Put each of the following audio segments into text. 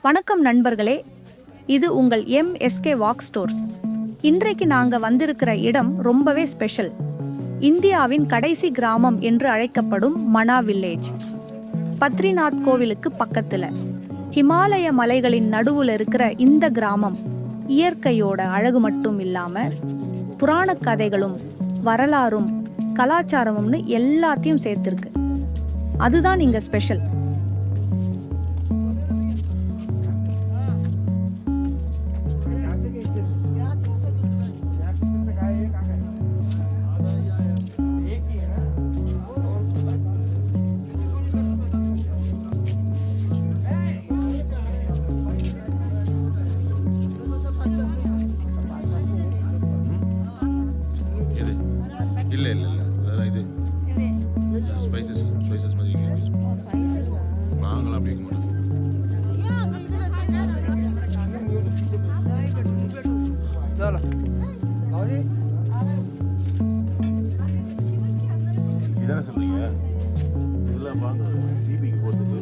வணக்கம் நண்பர்களே, இது உங்கள் எம்எஸ்கே வாக் ஸ்டோர்ஸ். இன்றைக்கு நாங்க வந்திருக்கிற இடம் ரொம்பவே ஸ்பெஷல். இந்தியாவின் கடைசி கிராமம் என்று அழைக்கப்படும் மனா வில்லேஜ். பத்ரிநாத் கோவிலுக்கு பக்கத்துல ஹிமாலய மலைகளின் நடுவுல இருக்கிற இந்த கிராமம் இயற்கையோட அழகு மட்டும் இல்லாம புராண கதைகளும் வரலாறும் கலாச்சாரமும்னு எல்லாத்தையும் சேர்த்திருக்கு. அதுதான் இங்க ஸ்பெஷல். இல்ல இல்ல இல்ல அதெல்லாம் இது ஸ்பைசஸ் மாதிரி நாங்களாம் அப்படி இருக்க மாட்டோம். இதானே சொல்றீங்க? இதெல்லாம் வாங்க டிபிக்கு போட்டுட்டு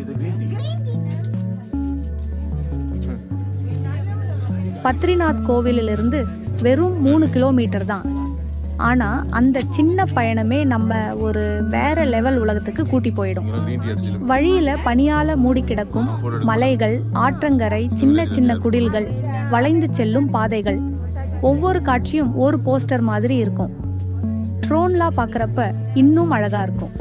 இது கிரீன் டீ. பத்ரிநாத் கோவிலிலிருந்து வெறும் 3 கிலோமீட்டர் தான். ஆனா அந்த சின்ன பயணமே நம்ம ஒரு வேற லெவல் உலகத்துக்கு கூட்டி போயிடும். வழியில பனியால மூடி கிடக்கும் மலைகள், ஆற்றங்கரை, சின்ன சின்ன குடில்கள், வளைந்து செல்லும் பாதைகள், ஒவ்வொரு காட்சியும் ஒரு போஸ்டர் மாதிரி இருக்கும். ட்ரோன்லாம் பார்க்கறப்ப இன்னும் அழகா இருக்கும்.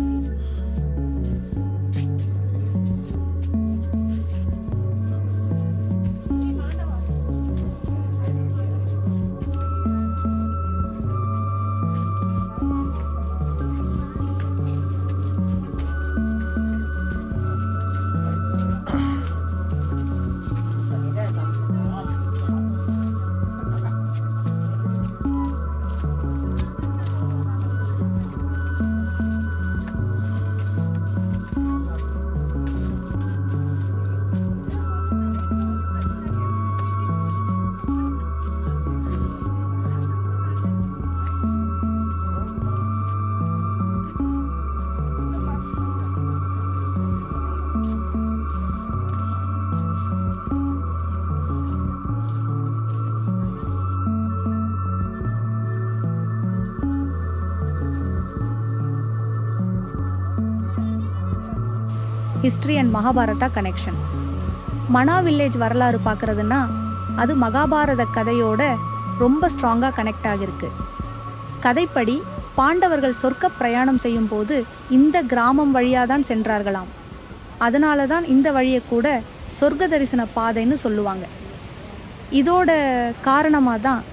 History and Mahabharata connection. Mana village வரலாறு பார்க்குறதுன்னா அது மகாபாரத கதையோட ரொம்ப ஸ்ட்ராங்காக கனெக்ட் ஆகிருக்கு. கதைப்படி பாண்டவர்கள் சொர்க்க பிரயாணம் செய்யும் போது இந்த கிராமம் வழியாக தான் சென்றார்களாம். அதனால தான் இந்த வழியை கூட சொர்க்க தரிசன பாதைன்னு சொல்லுவாங்க. இதோட காரணமாக தான்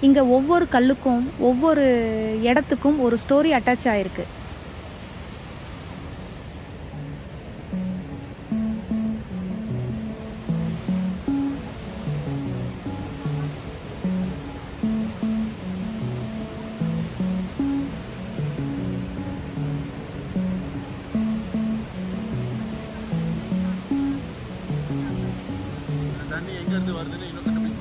இங்கே ஒவ்வொரு கல்லுக்கும் ஒவ்வொரு இடத்துக்கும் ஒரு ஸ்டோரி அட்டாச் ஆகிருக்கு. தண்ணி எங்க இருந்து வருதுன்னு இன்னும் கண்டுபிடிக்க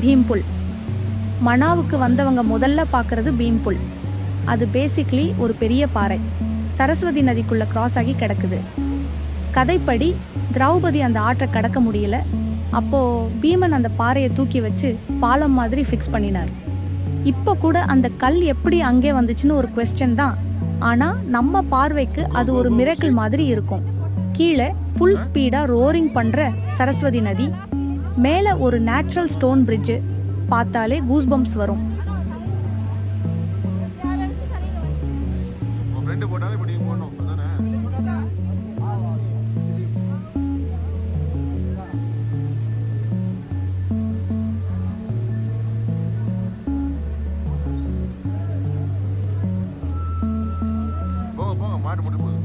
பீம்புல். மனாவுக்கு வந்தவங்க முதல்ல பார்க்கறது பீம்புல். அது பேசிக்லி ஒரு பெரிய பாறை, சரஸ்வதி நதிக்குள்ள கிராஸ் ஆகி கிடக்குது. கதைப்படி திரௌபதி அந்த ஆற்றை கடக்க முடியல. அப்போ பீமன் அந்த பாறையை தூக்கி வச்சு பாலம் மாதிரி ஃபிக்ஸ் பண்ணினார். இப்போ கூட அந்த கல் எப்படி அங்கே வந்துச்சுன்னு ஒரு குவெஸ்சன் தான். ஆனா நம்ம பார்வைக்கு அது ஒரு மிரக்கிள் மாதிரி இருக்கும். கீழே ஃபுல் ஸ்பீடா ரோரிங் பண்ற சரஸ்வதி நதி, மேல ஒரு நேச்சுரல் ஸ்டோன் பிரிட்ஜ். பார்த்தாலே கூஸ் பம்ப்ஸ் வரும். போட்டாலே இப்படி போடணும் அதானே? போக போக மாட்டு முடி போகுது.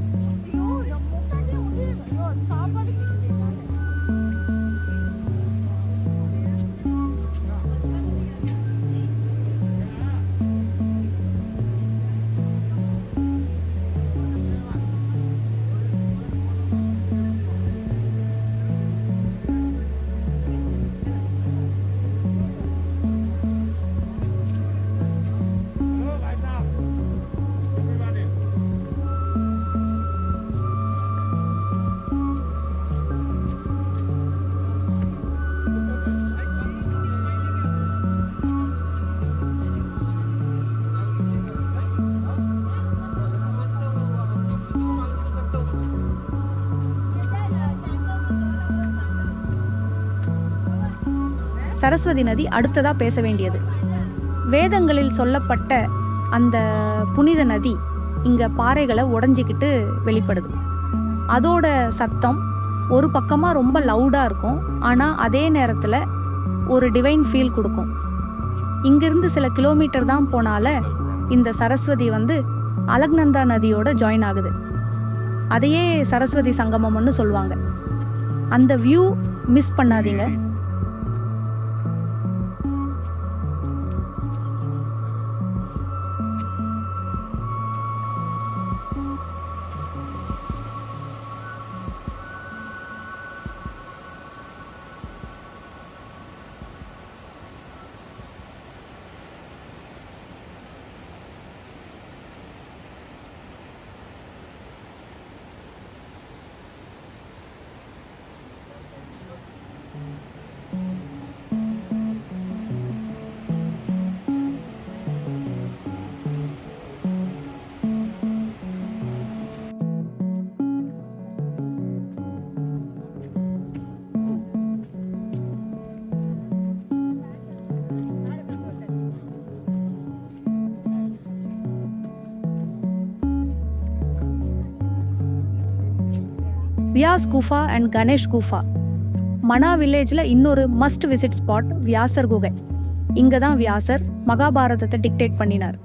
சரஸ்வதி நதி அடுத்ததா பேச வேண்டியது. வேதங்களில் சொல்லப்பட்ட அந்த புனித நதி இங்க பாறைகளை உடைஞ்சிக்கிட்டு வெளிப்படுது. அதோட சத்தம் ஒரு பக்கமா ரொம்ப லவுடா இருக்கும், ஆனா அதே நேரத்துல ஒரு டிவைன் ஃபீல் கொடுக்கும். இங்கிருந்து சில கிலோமீட்டர் தான் போனால இந்த சரஸ்வதி அலக்நந்தா நதியோட ஜாயின் ஆகுது. அதையே சரஸ்வதி சங்கமம்னு சொல்லுவாங்க. அந்த வியூ மிஸ் பண்ணாதீங்க. வியாஸ் குஃபா அண்ட் கணேஷ் குஃபா. மனா வில்லேஜில் இன்னொரு மஸ்ட் விசிட் ஸ்பாட் வியாசர் குகை. இங்கே தான் வியாசர் மகாபாரதத்தை டிக்டேட் பண்ணினார்.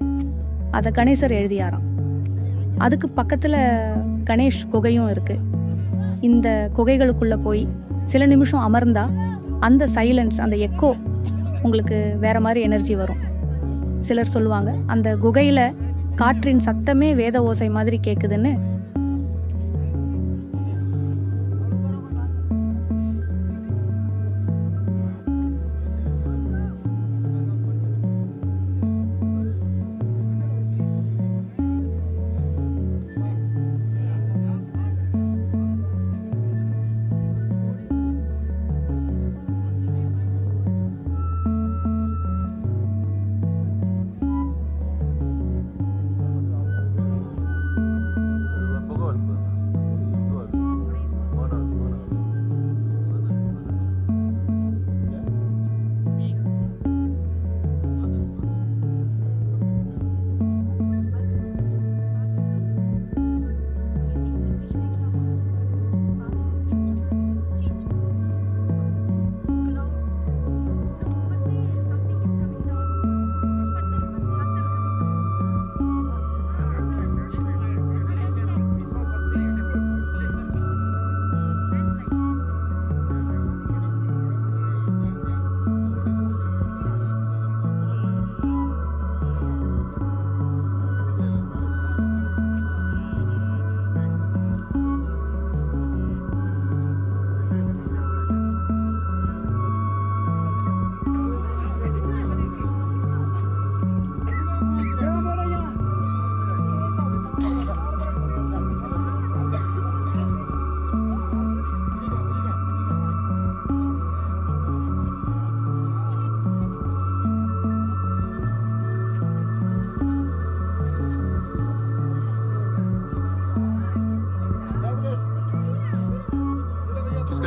அதை கணேசர் எழுதியாராம். அதுக்கு பக்கத்தில் கணேஷ் குகையும் இருக்கு. இந்த குகைகளுக்குள்ளே போய் சில நிமிஷம் அமர்ந்தா அந்த சைலன்ஸ், அந்த எக்கோ உங்களுக்கு வேற மாதிரி எனர்ஜி வரும். சிலர் சொல்லுவாங்க அந்த குகையில் காற்றின் சத்தமே வேத ஓசை மாதிரி கேட்குதுன்னு.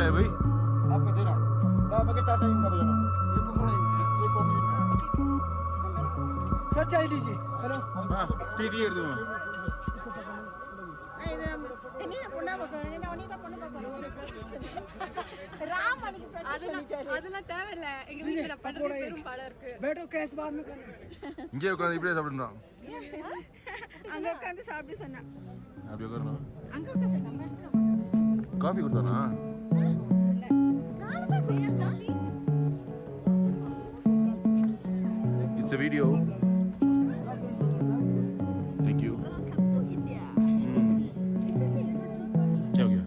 है भाई आपको दे रहा हूँ बाबा के चाचा इनका भैया ये पकड़ा ये कॉपी सर चाहिए लीजिए हेलो हाँ टीटी कर दूँगा என்ன பொண்ணா பார்க்கறீங்க நான் உன்னை தான் பொண்ணு பார்க்கறேன் ராம் அன்னைக்கு பிரச்சனை அதெல்லாம் தேவையில்ல எங்க வீட்ல பண்றது பெரும் பாடம் இருக்கு बैठो कैश बाद में करना இங்கே உட்காந்து இப்படியே சாப்பிடணும் அங்க உட்கார்ந்து சாப்பிட்டு சொன்னா அப்படியே உட்காரணும் அங்க உட்கார்ந்து நம்ம காஃபி கொடுத்தானா நான் தான் குடிக்கிறேன் coffee it's a video thank you क्या हो गया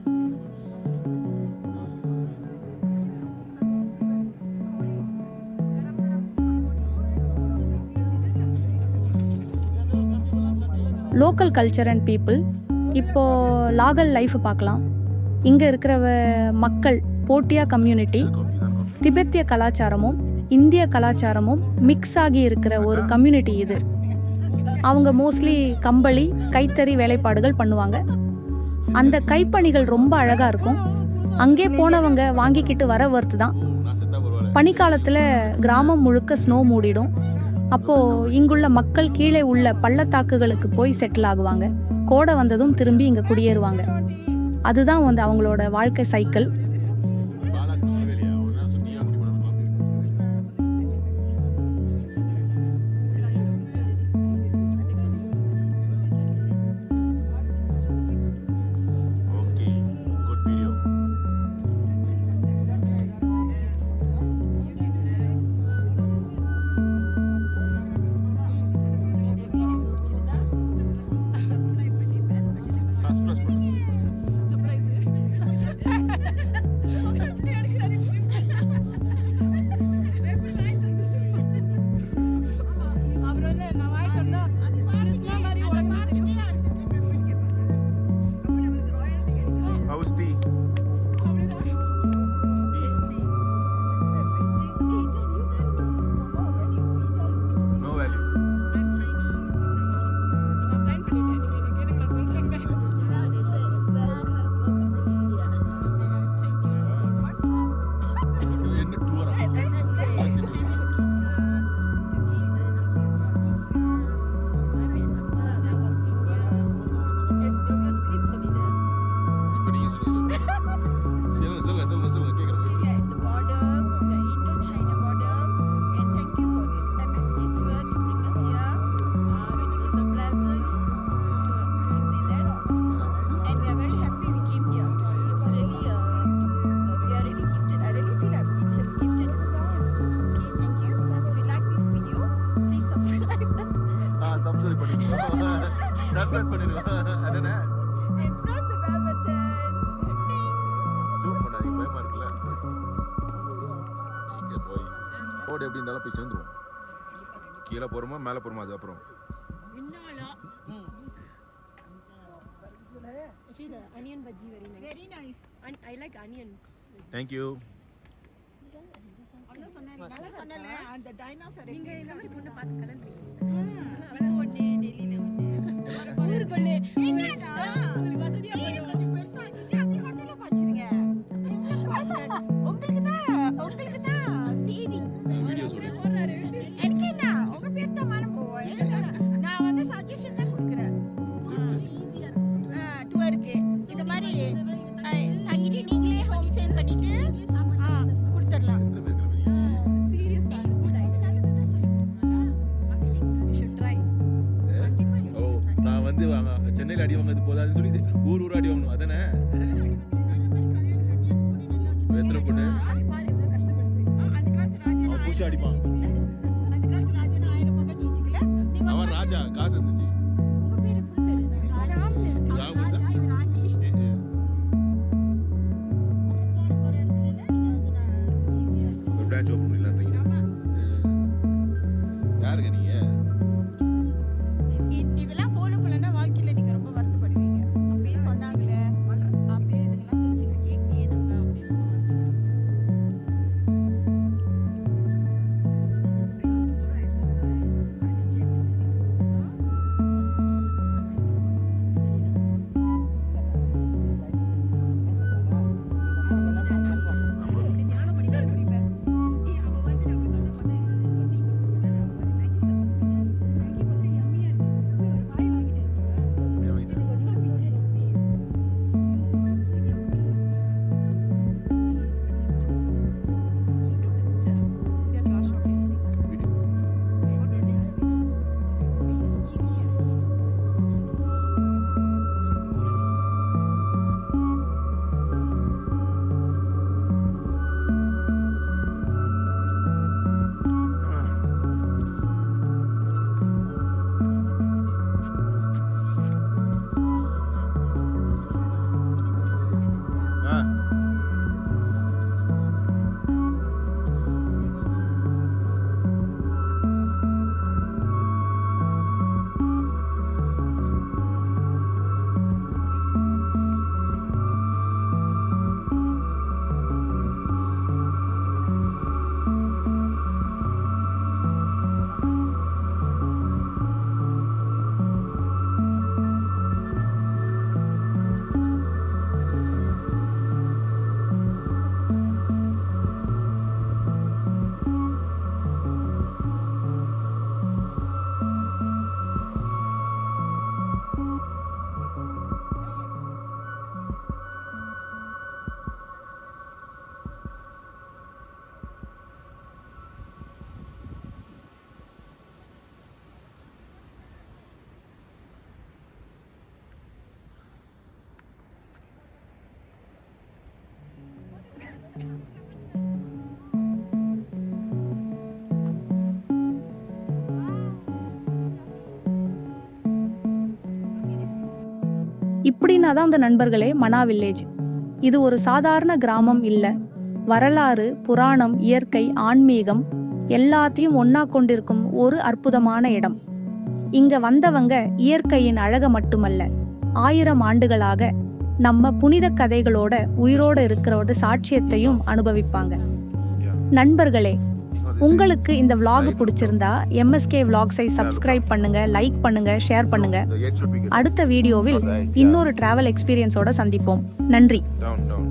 லோக்கல் கல்ச்சர் அண்ட் பீப்புள். இப்போ லாகல் லைஃப் பார்க்கலாம். இங்கே இருக்கிற மக்கள் போட்டியா கம்யூனிட்டி திபெத்திய கலாச்சாரமும் இந்திய கலாச்சாரமும் மிக்ஸ் ஆகி இருக்கிற ஒரு கம்யூனிட்டி இது. அவங்க மோஸ்ட்லி கம்பளி கைத்தறி வேலைப்பாடுகள் பண்ணுவாங்க. அந்த கைப்பணிகள் ரொம்ப அழகாக இருக்கும். அங்கே போனவங்க வாங்கிக்கிட்டு வர வர்த்து தான். பனிக்காலத்தில் கிராமம் முழுக்க ஸ்னோ மூடிடும். அப்போது இங்குள்ள மக்கள் கீழே உள்ள பள்ளத்தாக்குகளுக்கு போய் செட்டில் ஆகுவாங்க. கோடை வந்ததும் திரும்பி இங்கே குடியேறுவாங்க. அதுதான் வந்து அவங்களோட வாழ்க்கை cycle. How's tea? No value. Subscribe பண்ணிடுவோம். சர்ப்ரைஸ் பண்ணிடுவோம். அதானே ஜூம் பண்ணாதீங்க, பயமா இருக்குல்ல. இங்க போய் ரோடு எப்படி இருந்தாலும் போய் சேர்ந்துருவோம். கீழே போறோமா மேலே போறோமா அது அப்புறம். Actually, the onion bhaji very nice. I like onion. Thank you. அந்த டைனோசர் நீங்க இந்த மாதிரி பொண்ணு பார்த்து கல்யாணம் ஒண்ணு டெல்லியில ஒண்ணு ஊருக்கு ஒண்ணு. என்னடா உங்களுக்கு வசதியா வீடு கொஞ்சம் பெருசா ஆக்கிட்டு அப்படியே ஹோட்டல்ல வச்சிருங்க. உங்களுக்கு தான் சேவிங். வீடியோ சொல்லு. போறாரு. எனக்கு என்ன உங்க பேர் தான் மனம் போவோம். நான் வந்து சஜஷன் தான் கொடுக்குறேன். டூருக்கு இந்த மாதிரி தங்கிட்டு நீங்களே ஹோம் ஸ்டே பண்ணிட்டு கொடுத்துடலாம். Seriously, good idea. You should try. ஓ நான் வந்து சென்னையில் அடி வாங்கிறது போதாதுன்னு சொல்லி ஊர் அடி வாங்கணும் அதானே. எத்தனை பொண்ணு பாரு இவ்வளவு கஷ்டப்படுது. அந்த காலத்து ராஜா அவன் பூச்சி அடிப்பான். அந்த காலத்து ராஜா 1000 பொண்ணு நீச்சுக்கல. நீங்க அவன் ராஜா காசு இருந்துச்சு. உங்க பேரு ஃபுல் பேரு என்ன? ராம் பேரு. ராம் தான். ராணி. போற இடத்துல நீங்க வந்து நான் ஈஸியா ஒரு பிரான்ச் ஓபன் பண்ணலாம்ன்றீங்க. யாருங்க நீங்க? இதெல்லாம் ஃபாலோ பண்ணலன்னா வாழ்க்கையில நீங்க ரொம்ப வருத்தப்படுவீங்க. அப்பயே சொன்னாங்களே அப்பயே இதெல்லாம் செஞ்சீங்க கேட்கலையே நம்ம அப்படின்னு. இப்படின்னா தான் அந்த நண்பர்களே மனா வில்லேஜ். இது ஒரு சாதாரண கிராமம் இல்ல. வரலாறு, புராணம், இயற்கை, ஆன்மீகம் எல்லாத்தையும் ஒன்னா கொண்டிருக்கும் ஒரு அற்புதமான இடம். இங்க வந்தவங்க இயற்கையின் அழக மட்டுமல்ல, 1000 ஆண்டுகளாக நம்ம புனித கதைகளோட உயிரோட இருக்கிறோட சாட்சியத்தையும் அனுபவிப்பாங்க. நண்பர்களே, உங்களுக்கு இந்த vlog பிடிச்சிருந்தா MSK Vlogsஐ சப்ஸ்கிரைப் பண்ணுங்க, லைக் பண்ணுங்க, ஷேர் பண்ணுங்க. அடுத்த வீடியோவில் இன்னொரு டிராவல் எக்ஸ்பீரியன்ஸோட சந்திப்போம். நன்றி. Down.